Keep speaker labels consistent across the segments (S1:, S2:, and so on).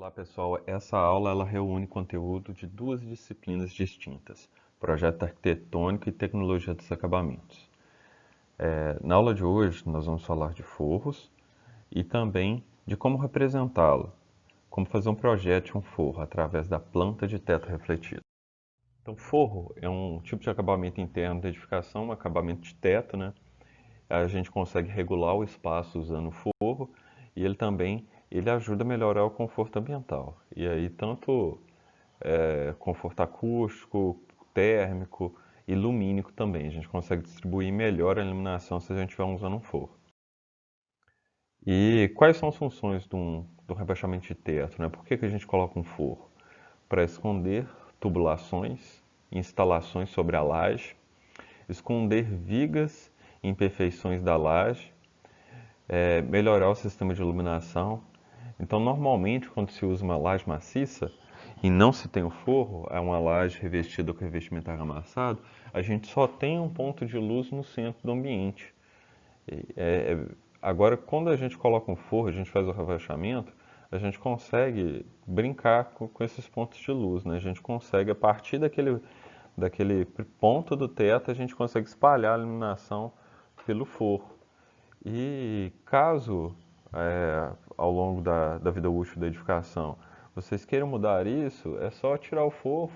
S1: Olá pessoal, essa aula ela reúne conteúdo de duas disciplinas distintas, projeto arquitetônico e tecnologia dos acabamentos. Na aula de hoje nós vamos falar de forros e também de como representá-lo, como fazer um projeto de um forro através da planta de teto refletido. Então forro é um tipo de acabamento interno da edificação, um acabamento de teto, né? A gente consegue regular o espaço usando o forro e ele ajuda a melhorar o conforto ambiental. E aí tanto conforto acústico, térmico e lumínico também. A gente consegue distribuir melhor a iluminação se a gente estiver usando um forro. E quais são as funções do rebaixamento de teto, né? Por que a gente coloca um forro? Para esconder tubulações, instalações sobre a laje, esconder vigas e imperfeições da laje, melhorar o sistema de iluminação. Então, normalmente, quando se usa uma laje maciça e não se tem o forro, é uma laje revestida com revestimento argamassado, a gente só tem um ponto de luz no centro do ambiente. Agora, quando a gente coloca um forro, a gente faz o rebaixamento, a gente consegue brincar com esses pontos de luz, né? A gente consegue, a partir daquele ponto do teto, a gente consegue espalhar a iluminação pelo forro. E caso, ao longo da vida útil da edificação, vocês queiram mudar isso, é só tirar o forro,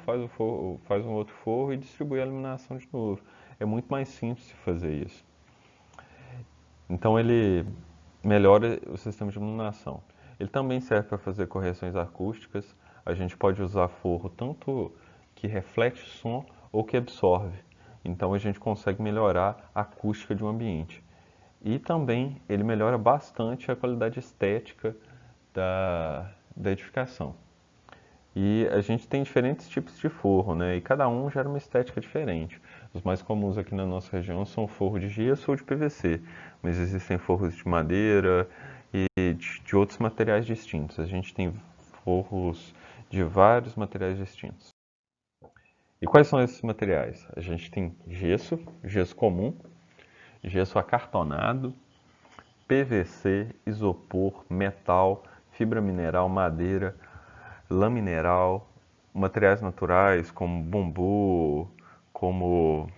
S1: faz um outro forro e distribuir a iluminação de novo. É muito mais simples de fazer isso. Então ele melhora o sistema de iluminação. Ele também serve para fazer correções acústicas. A gente pode usar forro tanto que reflete som ou que absorve. Então a gente consegue melhorar a acústica de um ambiente. E também ele melhora bastante a qualidade estética da edificação. E a gente tem diferentes tipos de forro, né? E cada um gera uma estética diferente. Os mais comuns aqui na nossa região são forro de gesso ou de PVC, mas existem forros de madeira e de outros materiais distintos. A gente tem forros de vários materiais distintos. E quais são esses materiais? A gente tem gesso, gesso comum, gesso acartonado, PVC, isopor, metal, fibra mineral, madeira, lã mineral, materiais naturais como bambu, como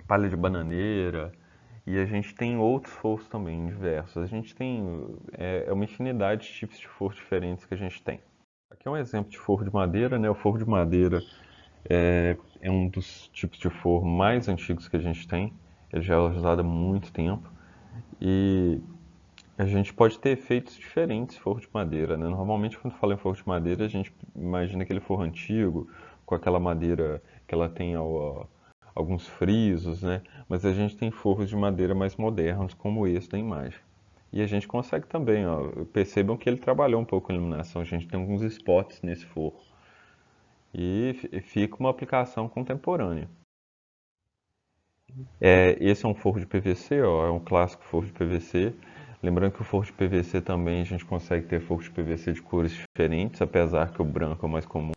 S1: palha de bananeira, e a gente tem outros forros também, diversos. A gente tem uma infinidade de tipos de forro diferentes que a gente tem. Aqui é um exemplo de forro de madeira, né? O forro de madeira é um dos tipos de forro mais antigos que a gente tem. Ele já é usado há muito tempo. E a gente pode ter efeitos diferentes em forro de madeira, né? Normalmente, quando fala em forro de madeira, a gente imagina aquele forro antigo, com aquela madeira que ela tem alguns frisos, né? Mas a gente tem forros de madeira mais modernos, como esse da imagem. E a gente consegue também, ó, percebam que ele trabalhou um pouco a iluminação, a gente tem alguns spots nesse forro. E fica uma aplicação contemporânea. Esse é um forro de PVC, ó, é um clássico forro de PVC. Lembrando que o forro de PVC também a gente consegue ter forro de PVC de cores diferentes, apesar que o branco é o mais comum.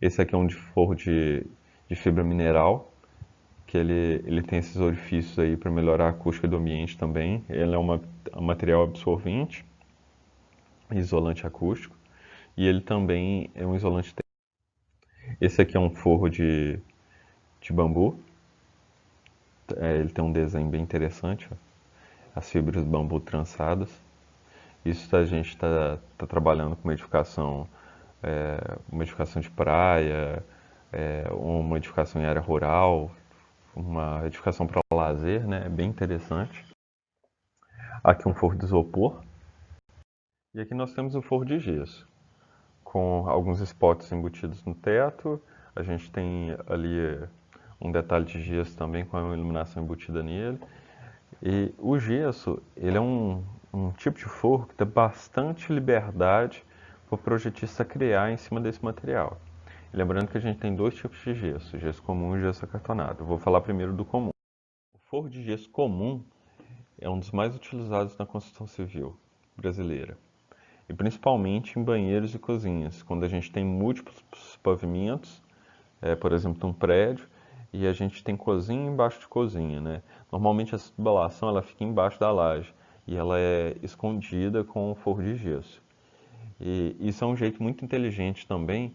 S1: Esse aqui é um de forro de fibra mineral, que ele tem esses orifícios aí para melhorar a acústica do ambiente também. Ele é um material absorvente, isolante acústico, e ele também é um isolante térmico. Esse aqui é um forro de bambu. Ele tem um desenho bem interessante, ó. As fibras de bambu trançadas. Isso a gente está trabalhando com uma edificação de praia, uma edificação em área rural, uma edificação para lazer, né? É bem interessante. Aqui um forro de isopor. E aqui nós temos o forro de gesso, com alguns spots embutidos no teto. A gente tem ali um detalhe de gesso também com a iluminação embutida nele. E o gesso, ele é um tipo de forro que dá bastante liberdade para o projetista criar em cima desse material. E lembrando que a gente tem dois tipos de gesso, gesso comum e gesso acartonado. Eu vou falar primeiro do comum. O forro de gesso comum é um dos mais utilizados na construção civil brasileira, e principalmente em banheiros e cozinhas, quando a gente tem múltiplos pavimentos, por exemplo, um prédio, e a gente tem cozinha embaixo de cozinha, né? Normalmente essa tubulação ela fica embaixo da laje e ela é escondida com um forro de gesso. E isso é um jeito muito inteligente também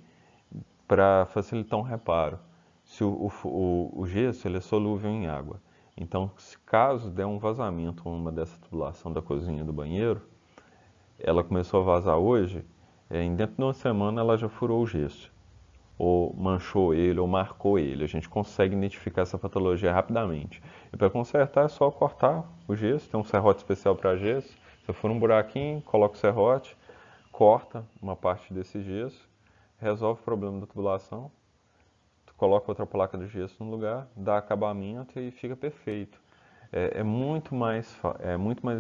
S1: para facilitar um reparo. Se o gesso ele é solúvel em água, então se caso der um vazamento numa dessa tubulação da cozinha do banheiro, ela começou a vazar hoje, em dentro de uma semana ela já furou o gesso, ou manchou ele, ou marcou ele. A gente consegue identificar essa patologia rapidamente. E para consertar é só cortar o gesso, tem um serrote especial para gesso. Se for um buraquinho, coloca o serrote, corta uma parte desse gesso, resolve o problema da tubulação, coloca outra placa de gesso no lugar, dá acabamento e fica perfeito. É muito mais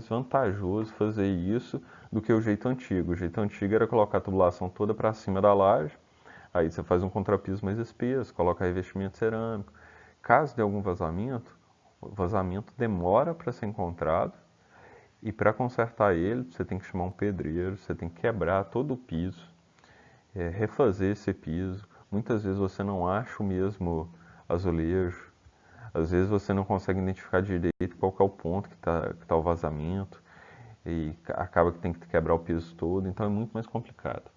S1: vantajoso fazer isso do que o jeito antigo. O jeito antigo era colocar a tubulação toda para cima da laje, aí você faz um contrapiso mais espesso, coloca revestimento cerâmico. Caso de algum vazamento, o vazamento demora para ser encontrado e para consertar ele você tem que chamar um pedreiro, você tem que quebrar todo o piso, refazer esse piso. Muitas vezes você não acha o mesmo azulejo, às vezes você não consegue identificar direito qual que é o ponto que tá o vazamento e acaba que tem que quebrar o piso todo, então é muito mais complicado.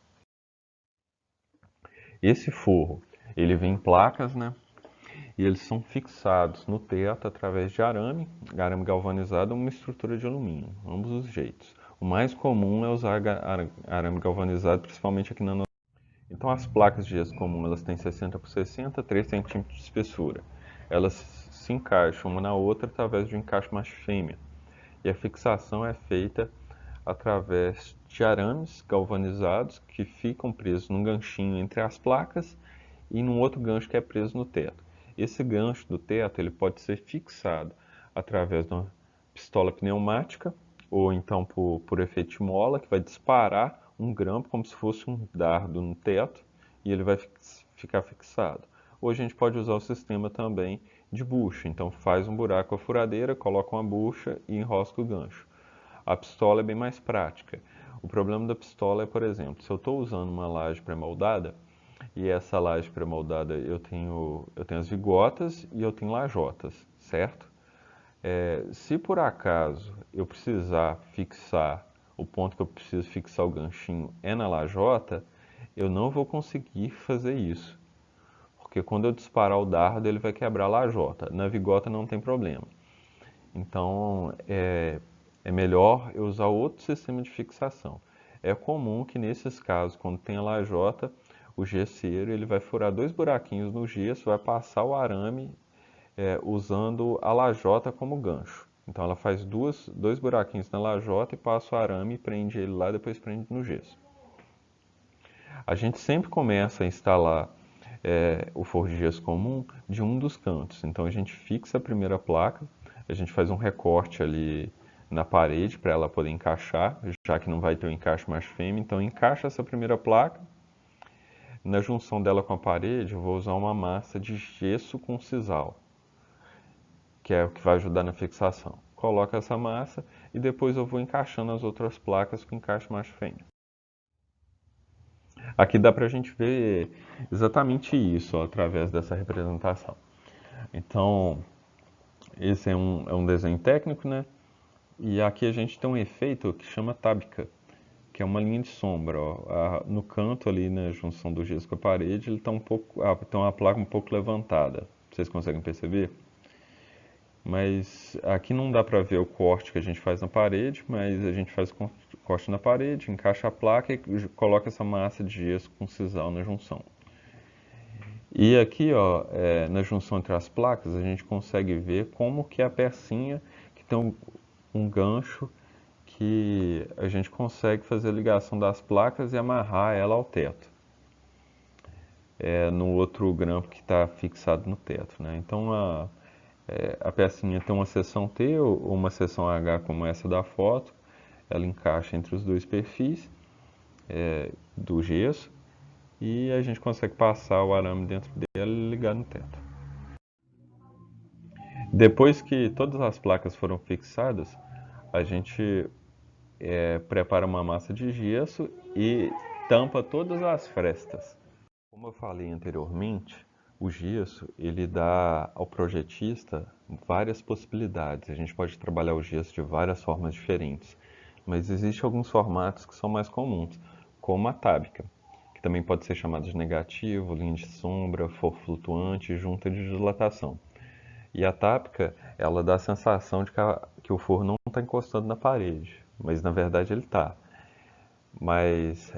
S1: Esse forro, ele vem em placas, né? E eles são fixados no teto através de arame galvanizado ou uma estrutura de alumínio, ambos os jeitos. O mais comum é usar arame galvanizado, principalmente aqui na nossa. Então as placas de gesso comum elas têm 60 por 60, 3 centímetros de espessura. Elas se encaixam uma na outra através de um encaixe macho-fêmea. E a fixação é feita através de arames galvanizados que ficam presos num ganchinho entre as placas e num outro gancho que é preso no teto. Esse gancho do teto ele pode ser fixado através de uma pistola pneumática ou então por efeito de mola, que vai disparar um grampo como se fosse um dardo no teto e ele vai ficar fixado. Ou a gente pode usar o sistema também de bucha, então faz um buraco com a furadeira, coloca uma bucha e enrosca o gancho. A pistola é bem mais prática. O problema da pistola é, por exemplo, se eu estou usando uma laje pré-moldada, e essa laje pré-moldada eu tenho as vigotas e eu tenho lajotas, certo? Se por acaso eu precisar fixar, o ponto que eu preciso fixar o ganchinho é na lajota, eu não vou conseguir fazer isso. Porque quando eu disparar o dardo, ele vai quebrar a lajota. Na vigota não tem problema. Então, é melhor eu usar outro sistema de fixação. É comum que nesses casos, quando tem a lajota, o gesseiro ele vai furar dois buraquinhos no gesso, vai passar o arame usando a lajota como gancho. Então ela faz dois buraquinhos na lajota e passa o arame, prende ele lá, depois prende no gesso. A gente sempre começa a instalar o forro de gesso comum de um dos cantos. Então a gente fixa a primeira placa, a gente faz um recorte ali na parede para ela poder encaixar, já que não vai ter o encaixe macho-fêmea. Então encaixa essa primeira placa. Na junção dela com a parede, eu vou usar uma massa de gesso com sisal, que é o que vai ajudar na fixação. Coloco essa massa e depois eu vou encaixando as outras placas com encaixe macho-fêmea. Aqui dá para a gente ver exatamente isso ó, através dessa representação. Então, esse é um desenho técnico, né? E aqui a gente tem um efeito que chama tábica, que é uma linha de sombra. Ó. No canto ali, na junção do gesso com a parede, ele está tem uma placa um pouco levantada. Vocês conseguem perceber? Mas aqui não dá para ver o corte que a gente faz na parede, mas a gente faz o corte na parede, encaixa a placa e coloca essa massa de gesso com sisal na junção. E aqui, ó, na junção entre as placas, a gente consegue ver como que é a pecinha que tem um gancho que a gente consegue fazer a ligação das placas e amarrar ela ao teto. No outro grampo que está fixado no teto, né? Então a pecinha tem uma seção T ou uma seção H como essa da foto, ela encaixa entre os dois perfis do gesso e a gente consegue passar o arame dentro dela e ligar no teto. Depois que todas as placas foram fixadas, a gente prepara uma massa de gesso e tampa todas as frestas. Como eu falei anteriormente, o gesso ele dá ao projetista várias possibilidades. A gente pode trabalhar o gesso de várias formas diferentes, mas existem alguns formatos que são mais comuns. como a tábica, que também pode ser chamada de negativo, linha de sombra, forro flutuante, junta de dilatação. E a tápica, ela dá a sensação de que o forro não está encostando na parede, mas na verdade ele está. Mas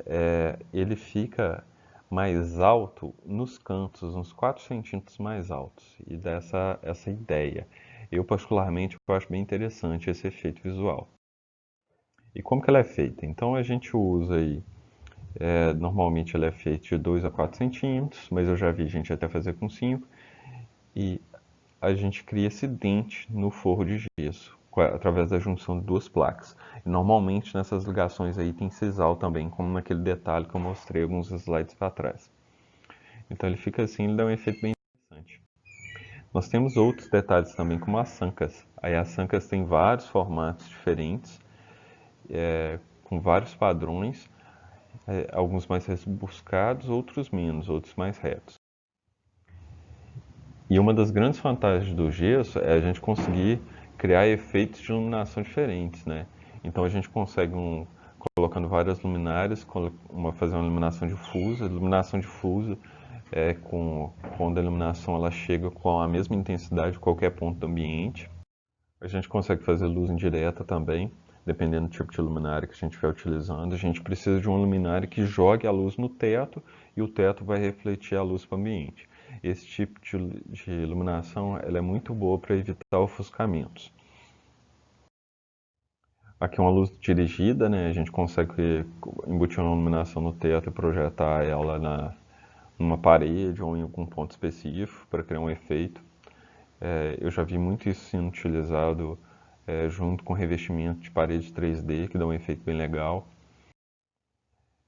S1: ele fica mais alto nos cantos, uns 4 centímetros mais altos, e dá essa ideia. Eu particularmente eu acho bem interessante esse efeito visual. E como que ela é feita? Então a gente usa aí, normalmente ela é feita de 2 a 4 centímetros, mas eu já vi gente até fazer com 5, e a gente cria esse dente no forro de gesso, através da junção de duas placas. E normalmente nessas ligações aí tem sisal também, como naquele detalhe que eu mostrei alguns slides para trás. Então ele fica assim, ele dá um efeito bem interessante. Nós temos outros detalhes também, como as sancas. Aí as sancas têm vários formatos diferentes, com vários padrões, alguns mais rebuscados, outros menos, outros mais retos. E uma das grandes vantagens do gesso é a gente conseguir criar efeitos de iluminação diferentes, né? Então a gente consegue, colocando várias luminárias, fazer uma iluminação difusa. Iluminação difusa é quando a iluminação ela chega com a mesma intensidade de qualquer ponto do ambiente. A gente consegue fazer luz indireta também, dependendo do tipo de luminária que a gente estiver utilizando. A gente precisa de uma luminária que jogue a luz no teto e o teto vai refletir a luz para o ambiente. Esse tipo de iluminação ela é muito boa para evitar ofuscamentos. Aqui é uma luz dirigida, né? A gente consegue embutir uma iluminação no teto e projetar ela numa parede ou em algum ponto específico para criar um efeito. Eu já vi muito isso sendo utilizado junto com revestimento de parede 3D, que dá um efeito bem legal.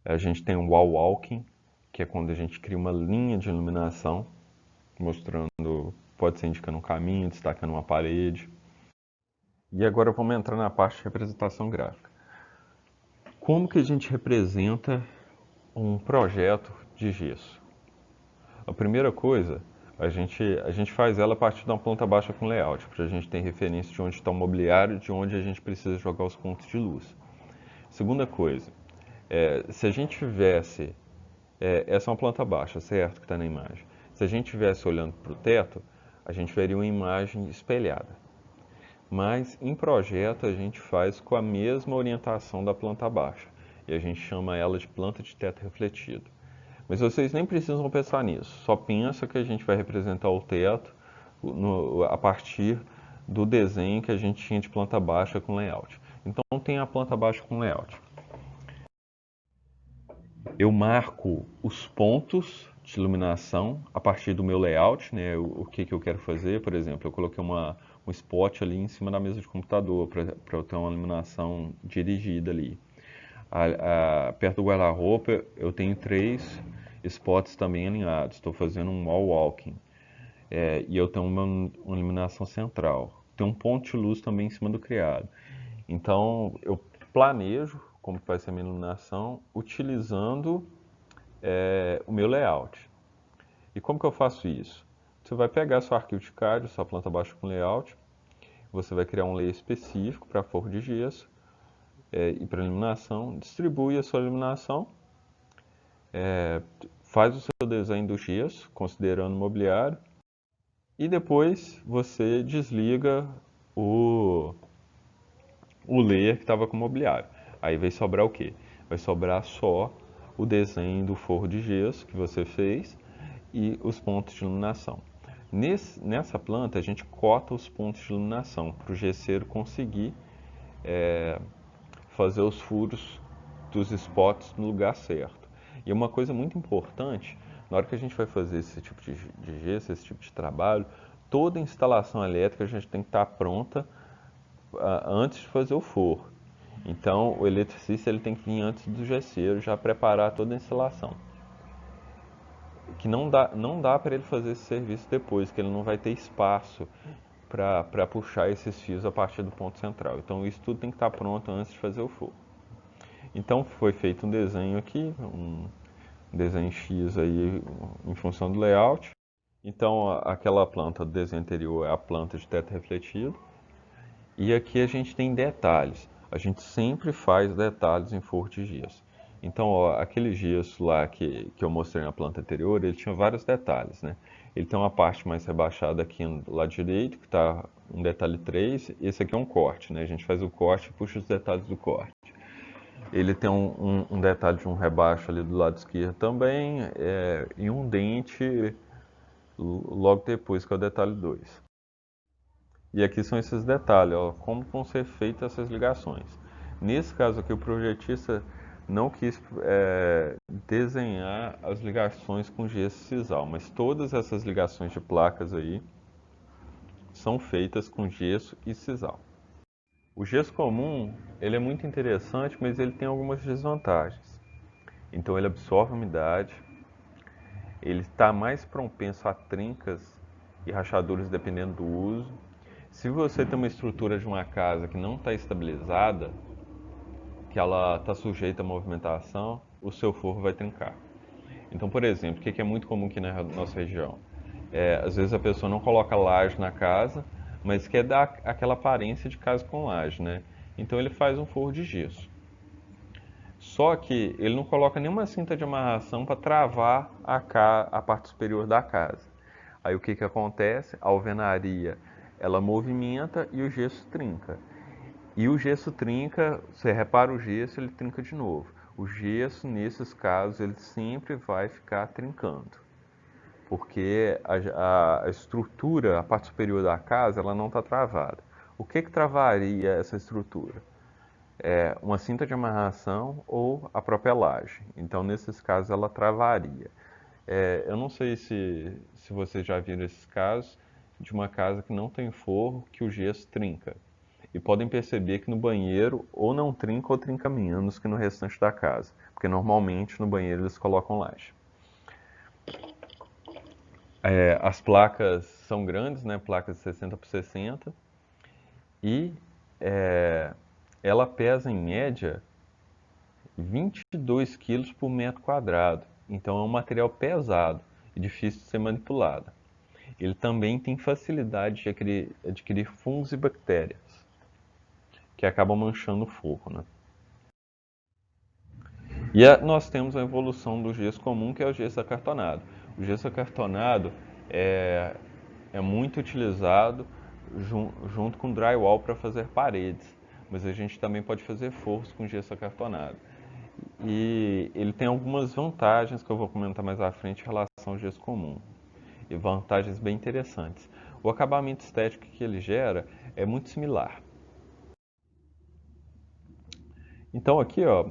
S1: A gente tem o wall walking, que é quando a gente cria uma linha de iluminação, mostrando, pode ser indicando um caminho, destacando uma parede. E agora vamos entrar na parte de representação gráfica. Como que a gente representa um projeto de gesso? A primeira coisa, a gente faz ela a partir de uma planta baixa com layout, para a gente ter referência de onde está o mobiliário, de onde a gente precisa jogar os pontos de luz. Segunda coisa, se a gente tivesse, essa é uma planta baixa, certo, que está na imagem. Se a gente estivesse olhando para o teto, a gente veria uma imagem espelhada. Mas em projeto a gente faz com a mesma orientação da planta baixa, e a gente chama ela de planta de teto refletido. Mas vocês nem precisam pensar nisso, só pensa que a gente vai representar o teto a partir do desenho que a gente tinha de planta baixa com layout. Então tem a planta baixa com layout. Eu marco os pontos de iluminação a partir do meu layout, né? O que eu quero fazer, por exemplo, eu coloquei um spot ali em cima da mesa de computador para eu ter uma iluminação dirigida ali. Perto do guarda-roupa eu tenho 3 spots também alinhados. Estou fazendo um wall walking. E eu tenho uma iluminação central. Tem um ponto de luz também em cima do criado. Então eu planejo como vai ser a minha iluminação utilizando o meu layout. E como que eu faço isso? Você vai pegar seu arquivo de CAD, sua planta baixa com layout, você vai criar um layer específico para forro de gesso e para iluminação, distribui a sua iluminação, faz o seu desenho do gesso, considerando o mobiliário, e depois você desliga o, o layer que estava com o mobiliário. Aí vai sobrar o quê? Vai sobrar só o desenho do forro de gesso que você fez e os pontos de iluminação. Nessa planta a gente cota os pontos de iluminação para o gesseiro conseguir fazer os furos dos spots no lugar certo. E uma coisa muito importante, na hora que a gente vai fazer esse tipo de gesso, esse tipo de trabalho, toda instalação elétrica a gente tem que estar pronta antes de fazer o forro. Então o eletricista ele tem que vir antes do gesseiro já preparar toda a instalação. Que não dá para ele fazer esse serviço depois, que ele não vai ter espaço para puxar esses fios a partir do ponto central. Então isso tudo tem que estar pronto antes de fazer o forro. Então foi feito um desenho aqui, um desenho X aí em função do layout. Então aquela planta do desenho anterior é a planta de teto refletido. E aqui a gente tem detalhes. A gente sempre faz detalhes em forro de gesso. Então, ó, aquele gesso lá que eu mostrei na planta anterior, ele tinha vários detalhes, né? Ele tem uma parte mais rebaixada aqui no lado direito, que está um detalhe 3. Esse aqui é um corte, né? A gente faz o corte e puxa os detalhes do corte. Ele tem um detalhe de um rebaixo ali do lado esquerdo também, e um dente logo depois, que é o detalhe 2. E aqui são esses detalhes, ó, como vão ser feitas essas ligações. Nesse caso aqui, o projetista não quis desenhar as ligações com gesso sisal, mas todas essas ligações de placas aí são feitas com gesso e sisal. O gesso comum, ele é muito interessante, mas ele tem algumas desvantagens. Então ele absorve umidade, ele está mais propenso a trincas e rachaduras dependendo do uso. Se você tem uma estrutura de uma casa que não está estabilizada, que ela está sujeita a movimentação, o seu forro vai trincar. Então, por exemplo, o que é muito comum aqui na nossa região? Às vezes a pessoa não coloca laje na casa, mas quer dar aquela aparência de casa com laje, né? Então ele faz um forro de gesso. Só que ele não coloca nenhuma cinta de amarração para travar a parte superior da casa. Aí o que acontece? A alvenaria ela movimenta e o gesso trinca. E o gesso trinca, você repara o gesso, ele trinca de novo. O gesso, nesses casos, ele sempre vai ficar trincando. Porque a estrutura, a parte superior da casa, ela não está travada. O que travaria essa estrutura? Uma cinta de amarração ou a própria laje. Então, nesses casos, ela travaria. Eu não sei se vocês já viram esses casos de uma casa que não tem forro, que o gesso trinca. E podem perceber que no banheiro ou não trinca ou trinca menos que no restante da casa. Porque normalmente no banheiro eles colocam laje. As placas são grandes, né? Placas de 60 por 60. E ela pesa em média 22 quilos por metro quadrado. Então é um material pesado e difícil de ser manipulado. Ele também tem facilidade de adquirir fungos e bactérias, que acabam manchando o forro, né? E nós temos a evolução do gesso comum, que é o gesso acartonado. O gesso acartonado é, é muito utilizado junto com drywall para fazer paredes, mas a gente também pode fazer forros com gesso acartonado. E ele tem algumas vantagens que eu vou comentar mais à frente em relação ao gesso comum, e vantagens bem interessantes. O acabamento estético que ele gera é muito similar. Então aqui, ó,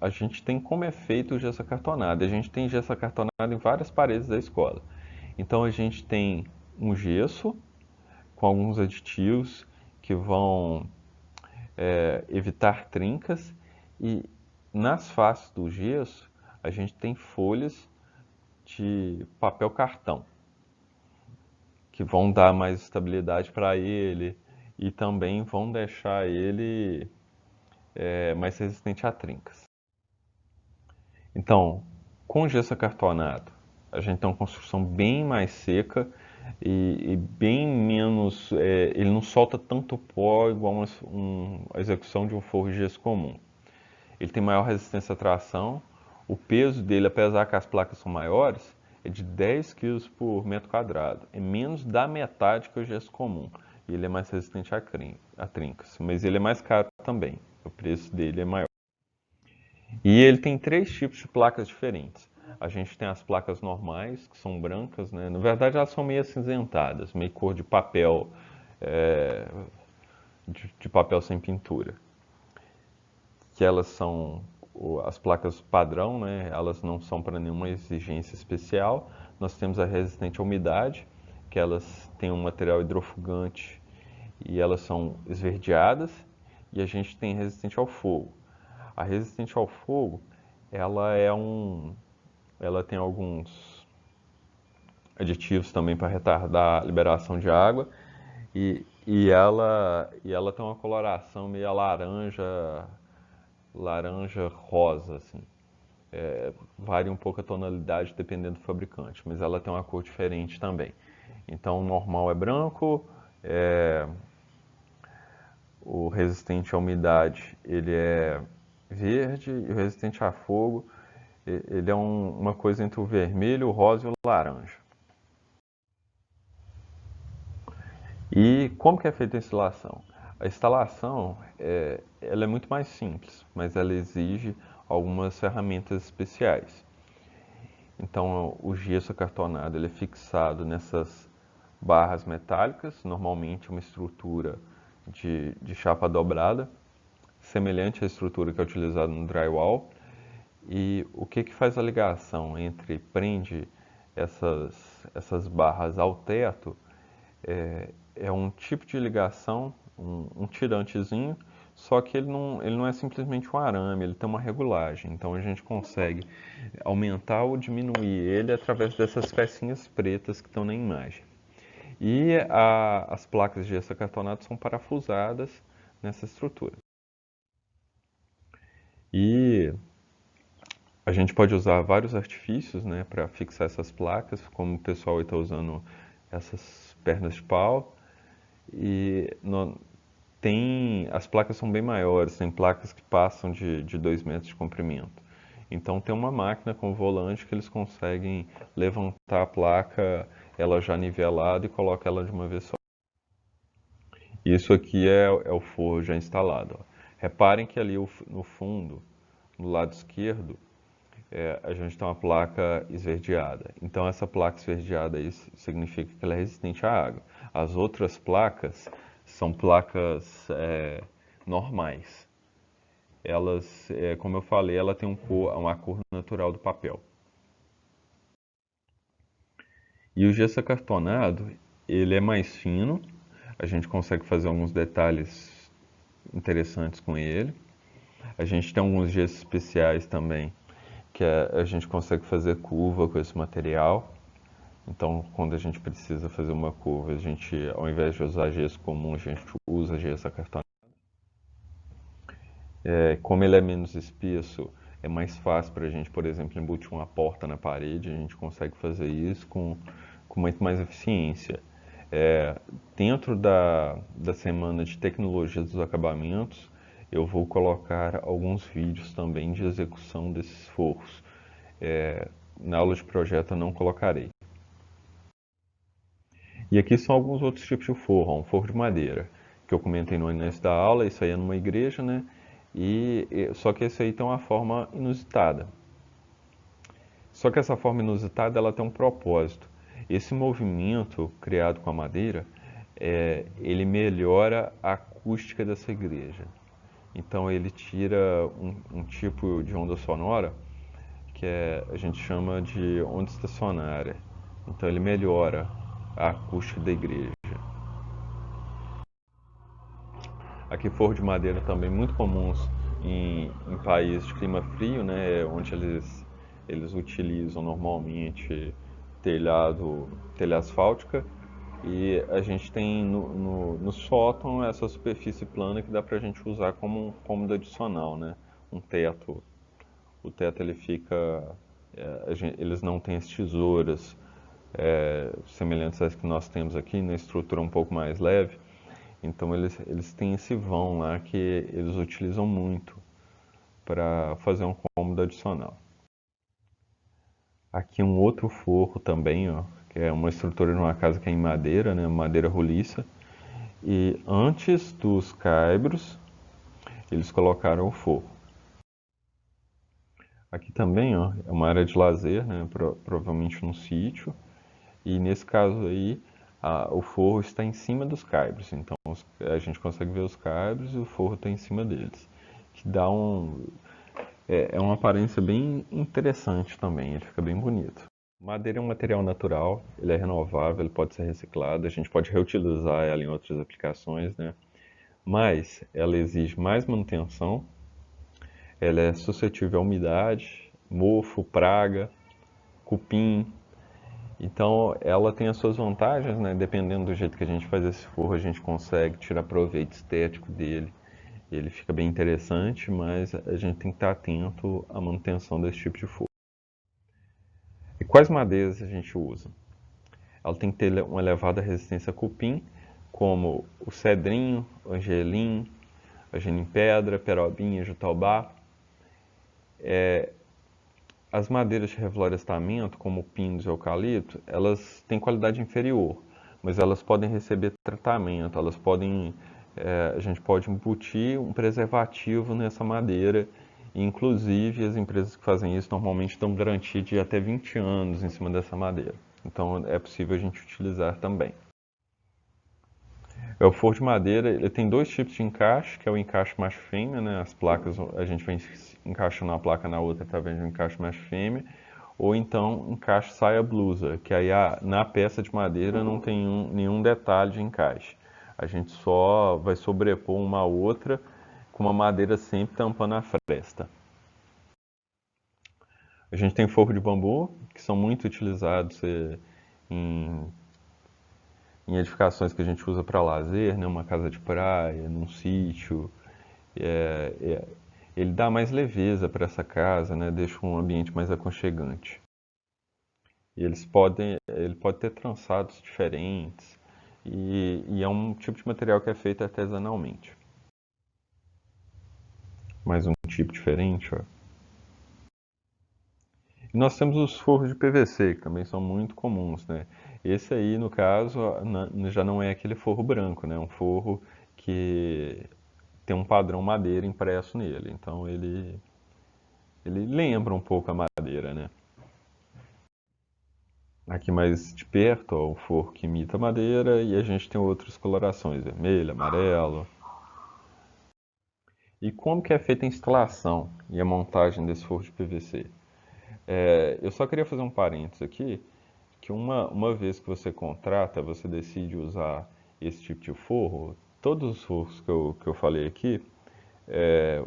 S1: a gente tem como é feito o gesso acartonado. A gente tem gesso acartonado em várias paredes da escola. Então a gente tem um gesso com alguns aditivos que vão evitar trincas, e nas faces do gesso a gente tem folhas de papel cartão que vão dar mais estabilidade para ele e também vão deixar ele mais resistente a trincas. Então, com gesso acartonado, a gente tem uma construção bem mais seca e bem menos. Ele não solta tanto pó igual a execução de um forro de gesso comum. Ele tem maior resistência à tração. O peso dele, apesar que as placas são maiores, é de 10 kg por metro quadrado. É menos da metade que o gesso comum. E ele é mais resistente a trincas. Mas ele é mais caro também. O preço dele é maior. E ele tem três tipos de placas diferentes. A gente tem as placas normais, que são brancas, né? Na verdade, elas são meio acinzentadas, meio cor de papel, é, de papel sem pintura. Que elas são as placas padrão, né? Elas não são para nenhuma exigência especial. Nós temos a resistente à umidade, que elas têm um material hidrofugante e elas são esverdeadas. E a gente tem resistente ao fogo. A resistente ao fogo, ela tem alguns aditivos também para retardar a liberação de água e ela tem uma coloração meio laranja rosa, assim. Varia um pouco a tonalidade dependendo do fabricante, mas ela tem uma cor diferente também. Então o normal é branco, o resistente à umidade ele é verde e o resistente a fogo, ele é uma coisa entre o vermelho, o rosa e o laranja. E como que é feita a instalação? A instalação ela é muito mais simples, mas ela exige algumas ferramentas especiais. Então, o gesso acartonado ele é fixado nessas barras metálicas, normalmente uma estrutura de chapa dobrada, semelhante à estrutura que é utilizada no drywall. E o que, que faz a ligação entre prende essas barras ao teto é um tipo de ligação, um tirantezinho, só que ele não é simplesmente um arame, ele tem uma regulagem. Então a gente consegue aumentar ou diminuir ele através dessas pecinhas pretas que estão na imagem. E as placas de gesso acartonado são parafusadas nessa estrutura. E a gente pode usar vários artifícios, né, para fixar essas placas, como o pessoal está usando essas pernas de pau. E as placas são bem maiores, tem placas que passam de 2 metros de comprimento. Então tem uma máquina com volante que eles conseguem levantar a placa, ela já nivelada e coloca ela de uma vez só. Isso aqui é o forro já instalado. Ó. Reparem que ali no fundo, no lado esquerdo, a gente tem uma placa esverdeada. Então essa placa esverdeada aí significa que ela é resistente à água. As outras placas são placas normais. Elas, como eu falei, ela tem uma cor natural do papel. E o gesso acartonado, ele é mais fino, a gente consegue fazer alguns detalhes interessantes com ele. A gente tem alguns gessos especiais também, que a gente consegue fazer curva com esse material. Então, quando a gente precisa fazer uma curva, a gente, ao invés de usar gesso comum, a gente usa gesso acartonado. Como ele é menos espesso, é mais fácil para a gente, por exemplo, embutir uma porta na parede, a gente consegue fazer isso com muito mais eficiência. É, dentro da semana de tecnologia dos acabamentos, eu vou colocar alguns vídeos também de execução desses forros. Na aula de projeto eu não colocarei. E aqui são alguns outros tipos de forro. Um forro de madeira, que eu comentei no início da aula, isso aí é numa igreja, né? Só que esse aí tem uma forma inusitada. Só que essa forma inusitada ela tem um propósito. Esse movimento criado com a madeira, ele melhora a acústica dessa igreja. Então ele tira um tipo de onda sonora que a gente chama de onda estacionária. Então ele melhora a acústica da igreja. Aqui forro de madeira também muito comuns em países de clima frio, né, onde eles utilizam normalmente telha asfáltica e a gente tem no sótão essa superfície plana que dá para a gente usar como um cômodo adicional, né, um teto. O teto ele fica, eles não têm as tesouras semelhantes às que nós temos aqui, na estrutura um pouco mais leve. Então eles têm esse vão lá que eles utilizam muito para fazer um cômodo adicional. Aqui um outro forro também, ó, que é uma estrutura de uma casa que é em madeira, né, madeira roliça. E antes dos caibros, eles colocaram o forro. Aqui também, ó, é uma área de lazer, né, provavelmente num sítio. E nesse caso aí, o forro está em cima dos caibros. Então a gente consegue ver os caibros e o forro está em cima deles. Que dá uma aparência bem interessante também, ele fica bem bonito. Madeira é um material natural, ele é renovável, ele pode ser reciclado, a gente pode reutilizar ela em outras aplicações, né? Mas ela exige mais manutenção, ela é suscetível à umidade, mofo, praga, cupim. Então ela tem as suas vantagens, né? Dependendo do jeito que a gente faz esse forro, a gente consegue tirar proveito estético dele. Ele fica bem interessante, mas a gente tem que estar atento à manutenção desse tipo de forro. E quais madeiras a gente usa? Ela tem que ter uma elevada resistência a cupim, como o cedrinho, o angelim, a genimpedra, perobinha, jutaubá. As madeiras de reflorestamento, como o pinus e o eucalipto, elas têm qualidade inferior, mas elas podem receber tratamento, a gente pode embutir um preservativo nessa madeira, e inclusive as empresas que fazem isso normalmente dão garantia de até 20 anos em cima dessa madeira. Então é possível a gente utilizar também. O forro de madeira, ele tem dois tipos de encaixe, que é o encaixe macho-fêmea, né? As placas, a gente vai encaixando uma placa na outra através de um encaixe macho-fêmea, ou então encaixe saia-blusa, que aí na peça de madeira não tem nenhum detalhe de encaixe. A gente só vai sobrepor uma a outra com uma madeira sempre tampando a fresta. A gente tem forro de bambu, que são muito utilizados em em edificações que a gente usa para lazer, né? Uma casa de praia, num sítio. É, é, ele dá mais leveza para essa casa, né? Deixa um ambiente mais aconchegante. E ele pode ter trançados diferentes e é um tipo de material que é feito artesanalmente. Mais um tipo diferente, ó. E nós temos os forros de PVC, que também são muito comuns, né? Esse aí, no caso, já não é aquele forro branco, né? É um forro que tem um padrão madeira impresso nele. Então ele lembra um pouco a madeira, né? Aqui mais de perto, ó, o forro que imita madeira e a gente tem outras colorações, vermelho, amarelo. E como que é feita a instalação e a montagem desse forro de PVC? Eu só queria fazer um parênteses aqui, que uma vez que você contrata, você decide usar esse tipo de forro, todos os forros que eu falei aqui,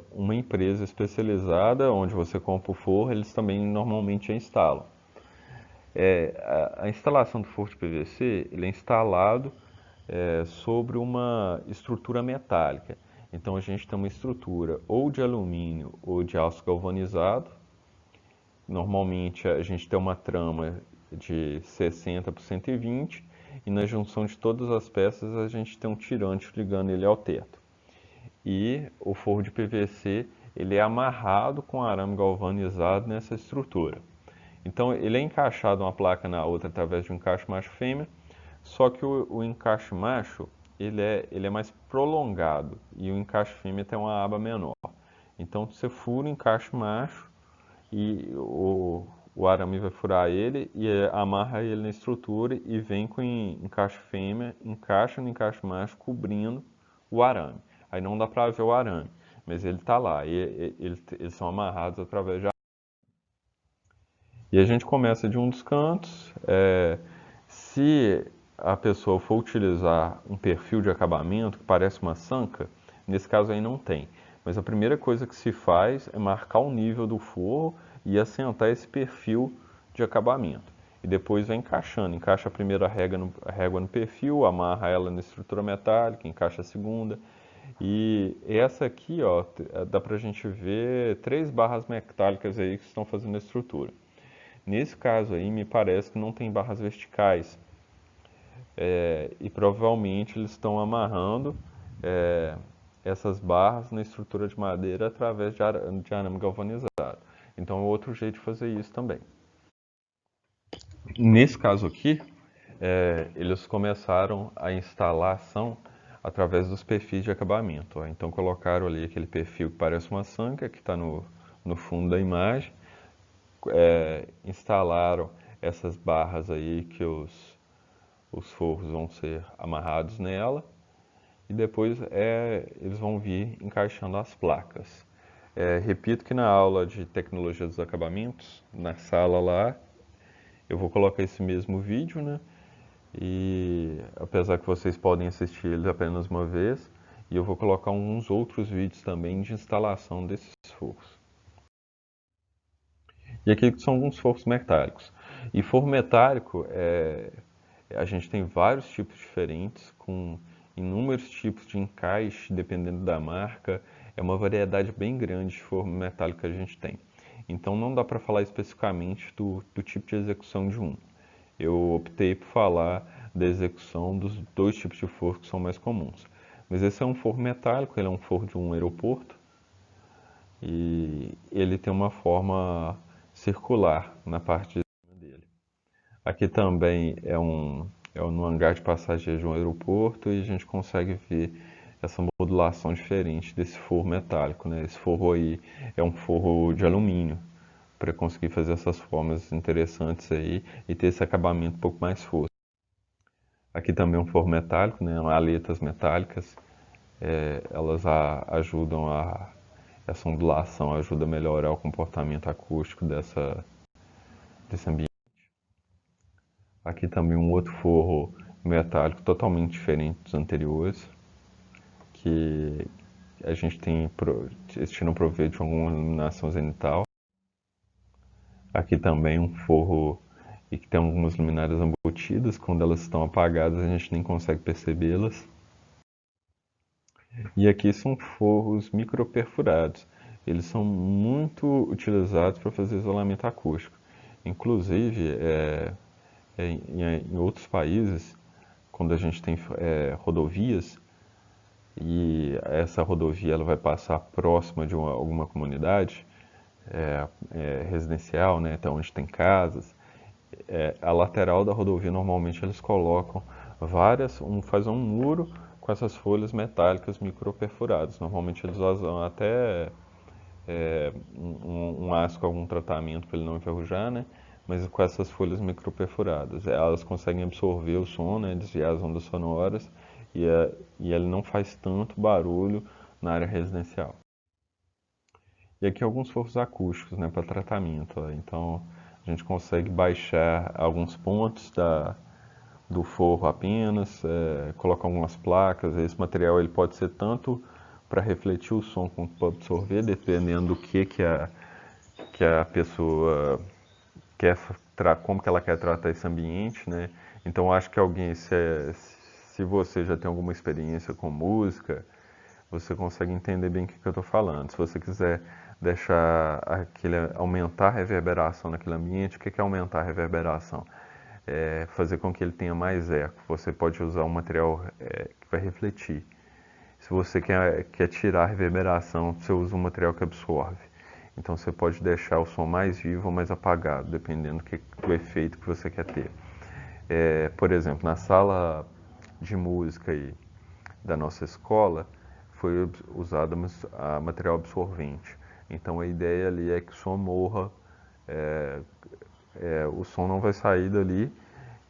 S1: uma empresa especializada onde você compra o forro, eles também normalmente a instalam. A instalação do forro de PVC ele é instalado sobre uma estrutura metálica. Então a gente tem uma estrutura ou de alumínio ou de aço galvanizado. Normalmente a gente tem uma trama de 60 por 120 e na junção de todas as peças a gente tem um tirante ligando ele ao teto. E o forro de PVC ele é amarrado com arame galvanizado nessa estrutura. Então ele é encaixado uma placa na outra através de um encaixe macho-fêmea, só que o encaixe macho ele é mais prolongado e o encaixe fêmea tem uma aba menor. Então você fura o encaixe macho e o arame vai furar ele e amarra ele na estrutura e vem com o encaixe fêmea, encaixa no encaixe macho cobrindo o arame. Aí não dá para ver o arame, mas ele está lá e eles são amarrados através de. E a gente começa de um dos cantos. Se a pessoa for utilizar um perfil de acabamento que parece uma sanca, nesse caso aí não tem. Mas a primeira coisa que se faz é marcar o nível do forro e assentar esse perfil de acabamento. E depois vai encaixando. Encaixa a primeira régua no perfil, amarra ela na estrutura metálica, encaixa a segunda. E essa aqui, ó, dá pra gente ver 3 barras metálicas aí que estão fazendo a estrutura. Nesse caso aí, me parece que não tem barras verticais. E provavelmente eles estão amarrando é, essas barras na estrutura de madeira através de arame galvanizado. Então é outro jeito de fazer isso também. Nesse caso aqui, eles começaram a instalação através dos perfis de acabamento. Ó. Então colocaram ali aquele perfil que parece uma sanca, que está no fundo da imagem. Instalaram essas barras aí que os forros vão ser amarrados nela e depois eles vão vir encaixando as placas. Repito que na aula de tecnologia dos acabamentos, na sala lá, eu vou colocar esse mesmo vídeo, né? E apesar que vocês podem assistir ele apenas uma vez, e eu vou colocar uns outros vídeos também de instalação desses forros. E aqui são alguns forros metálicos. E forro metálico, a gente tem vários tipos diferentes, com inúmeros tipos de encaixe, dependendo da marca. É uma variedade bem grande de forro metálico que a gente tem. Então não dá para falar especificamente do tipo de execução de um. Eu optei por falar da execução dos dois tipos de forro que são mais comuns. Mas esse é um forro metálico, ele é um forro de um aeroporto. e ele tem uma forma circular na parte de cima dele. Aqui também é no hangar de passageiros de um aeroporto e a gente consegue ver essa modulação diferente desse forro metálico, né? Esse forro aí é um forro de alumínio para conseguir fazer essas formas interessantes aí e ter esse acabamento um pouco mais fosco. Aqui também é um forro metálico, né? Aletas metálicas, elas ajudam essa ondulação ajuda a melhorar o comportamento acústico desse ambiente. Aqui também um outro forro metálico totalmente diferente dos anteriores, que a gente tem eles tiram proveito de alguma iluminação zenital. Aqui também um forro e que tem algumas luminárias embutidas, quando elas estão apagadas a gente nem consegue percebê-las. E aqui são forros microperfurados. Eles são muito utilizados para fazer isolamento acústico. Inclusive, em outros países, quando a gente tem rodovias e essa rodovia ela vai passar próxima de alguma comunidade residencial, né, até onde tem casas, a lateral da rodovia normalmente eles colocam fazem um muro com essas folhas metálicas microperfuradas. Normalmente eles usam até um aço com algum tratamento para ele não enferrujar, né? Mas com essas folhas microperfuradas. Elas conseguem absorver o som, né? Desviar as ondas sonoras e ele não faz tanto barulho na área residencial. E aqui alguns forros acústicos, né, para tratamento. Ó. Então a gente consegue baixar alguns pontos do forro apenas, colocar algumas placas. Esse material ele pode ser tanto para refletir o som quanto para absorver, dependendo do que a pessoa quer, como que ela quer tratar esse ambiente, né? Então acho que se você já tem alguma experiência com música, você consegue entender bem o que eu estou falando. Se você quiser deixar aumentar a reverberação naquele ambiente, o que é aumentar a reverberação? Fazer com que ele tenha mais eco. Você pode usar um material que vai refletir. Se você quer tirar a reverberação, você usa um material que absorve. Então você pode deixar o som mais vivo ou mais apagado, dependendo do efeito que você quer ter. Por exemplo, na sala de música da nossa escola, foi usado material absorvente. Então a ideia ali é que o som morra, o som não vai sair dali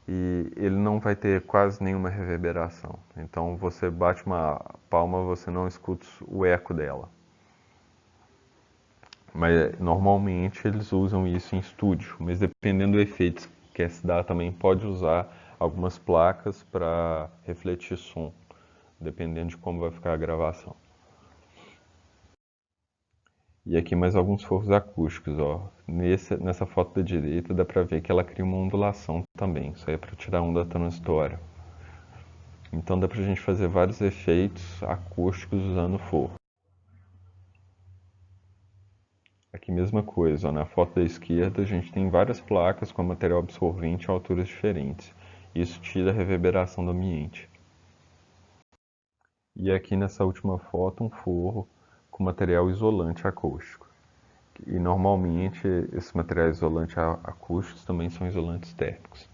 S1: e ele não vai ter quase nenhuma reverberação. Então você bate uma palma, você não escuta o eco dela. Mas normalmente eles usam isso em estúdio, mas dependendo do efeito que quer se dar também pode usar algumas placas para refletir som, dependendo de como vai ficar a gravação. E aqui mais alguns forros acústicos, ó. Nessa foto da direita dá para ver que ela cria uma ondulação também. Isso aí é para tirar onda transitória. Então dá pra gente fazer vários efeitos acústicos usando forro. Aqui mesma coisa, ó, na foto da esquerda a gente tem várias placas com material absorvente a alturas diferentes. Isso tira a reverberação do ambiente. E aqui nessa última foto um forro com material isolante acústico. E normalmente esses materiais isolantes acústicos também são isolantes térmicos.